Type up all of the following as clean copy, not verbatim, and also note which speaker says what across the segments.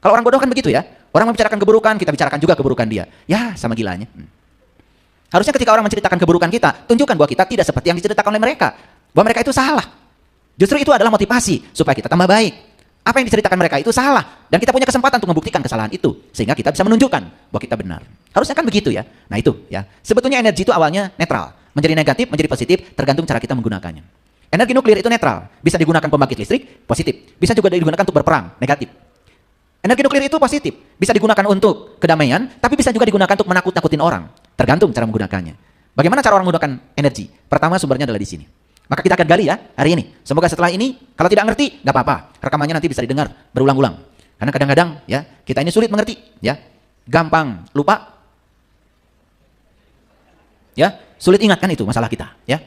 Speaker 1: Kalau orang bodoh kan begitu ya. Orang membicarakan keburukan, kita bicarakan juga keburukan dia. Ya, sama gilanya. Harusnya ketika orang menceritakan keburukan kita, tunjukkan bahwa kita tidak seperti yang diceritakan oleh mereka. Bahwa mereka itu salah. Justru itu adalah motivasi supaya kita tambah baik. Apa yang diceritakan mereka itu salah. Dan kita punya kesempatan untuk membuktikan kesalahan itu. Sehingga kita bisa menunjukkan bahwa kita benar. Harusnya kan begitu ya. Nah itu ya. Sebetulnya energi itu awalnya netral. Menjadi negatif, menjadi positif, tergantung cara kita menggunakannya. Energi nuklir itu netral. Bisa digunakan pembangkit listrik, positif. Bisa juga digunakan untuk berperang, negatif. Energi nuklir itu positif. Bisa digunakan untuk kedamaian, tapi bisa juga digunakan untuk menakut-nakutin orang. Tergantung cara menggunakannya. Bagaimana cara orang menggunakan energi? Pertama sumbernya adalah di sini. Maka kita akan gali ya hari ini. Semoga setelah ini, kalau tidak ngerti, nggak apa-apa. Rekamannya nanti bisa didengar berulang-ulang. Karena kadang-kadang ya kita ini sulit mengerti, ya, gampang lupa, ya, sulit ingat kan itu masalah kita, ya.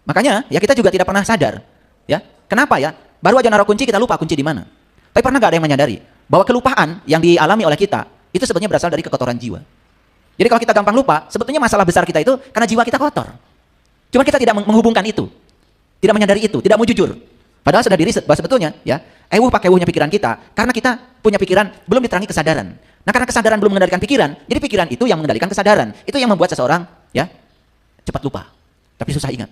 Speaker 1: Makanya ya kita juga tidak pernah sadar, ya. Kenapa ya? Baru aja naruh kunci kita lupa kunci di mana. Tapi pernah nggak ada yang menyadari bahwa kelupaan yang dialami oleh kita itu sebetulnya berasal dari kekotoran jiwa. Jadi kalau kita gampang lupa, sebetulnya masalah besar kita itu karena jiwa kita kotor. Cuma kita tidak menghubungkan itu. Tidak menyadari itu, tidak mau jujur. Padahal sudah diriset bahwa sebetulnya ya, pakai wuhnya pikiran kita karena kita punya pikiran belum diterangi kesadaran. Nah, karena kesadaran belum mengendalikan pikiran, jadi pikiran itu yang mengendalikan kesadaran. Itu yang membuat seseorang ya cepat lupa, tapi susah ingat.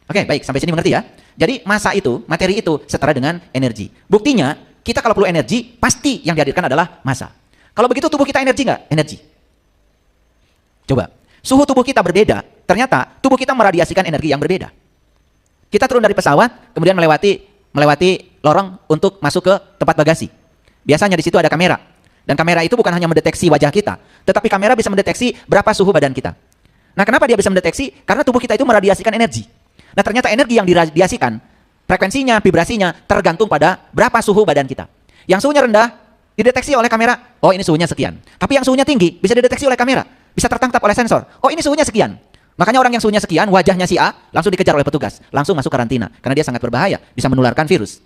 Speaker 1: Oke, baik, sampai sini mengerti ya. Jadi massa itu, materi itu setara dengan energi. Buktinya, kita kalau perlu energi, pasti yang dihadirkan adalah massa. Kalau begitu tubuh kita energi nggak? Energi. Coba, suhu tubuh kita berbeda, ternyata tubuh kita meradiasikan energi yang berbeda. Kita turun dari pesawat, kemudian melewati lorong untuk masuk ke tempat bagasi. Biasanya di situ ada kamera. Dan kamera itu bukan hanya mendeteksi wajah kita, tetapi kamera bisa mendeteksi berapa suhu badan kita. Nah, kenapa dia bisa mendeteksi? Karena tubuh kita itu meradiasikan energi. Nah, ternyata energi yang diradiasikan, frekuensinya, vibrasinya, tergantung pada berapa suhu badan kita. Yang suhunya rendah, dideteksi oleh kamera, oh ini suhunya sekian. Tapi yang suhunya tinggi, bisa dideteksi oleh kamera, bisa tertangkap oleh sensor, oh ini suhunya sekian. Makanya orang yang suhunya sekian, wajahnya si A, langsung dikejar oleh petugas, langsung masuk karantina. Karena dia sangat berbahaya, bisa menularkan virus.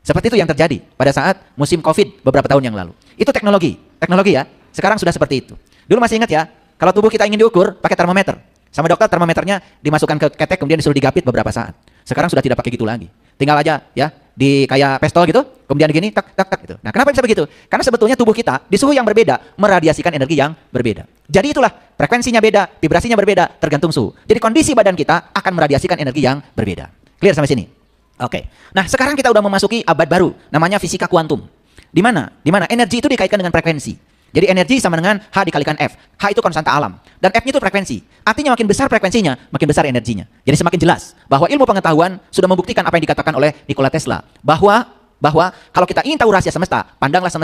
Speaker 1: Seperti itu yang terjadi pada saat musim COVID beberapa tahun yang lalu. Itu teknologi ya. Sekarang sudah seperti itu. Dulu masih ingat ya, kalau tubuh kita ingin diukur, pakai termometer. Sama dokter termometernya dimasukkan ke ketek kemudian disuruh digapit beberapa saat. Sekarang sudah tidak pakai gitu lagi. Tinggal aja ya di kayak pistol gitu, kemudian gini tak gitu. Nah, kenapa bisa begitu? Karena sebetulnya tubuh kita di suhu yang berbeda meradiasikan energi yang berbeda. Jadi itulah frekuensinya beda, vibrasinya berbeda, tergantung suhu. Jadi kondisi badan kita akan meradiasikan energi yang berbeda. Clear sampai sini? Oke. Nah, sekarang kita udah memasuki abad baru, namanya fisika kuantum. Di mana energi itu dikaitkan dengan frekuensi. Jadi energi sama dengan H dikalikan F. H itu konstanta alam. Dan F-nya itu frekuensi. Artinya makin besar frekuensinya, makin besar energinya. Jadi semakin jelas bahwa ilmu pengetahuan sudah membuktikan apa yang dikatakan oleh Nikola Tesla. Bahwa kalau kita ingin tahu rahasia semesta, pandanglah semesta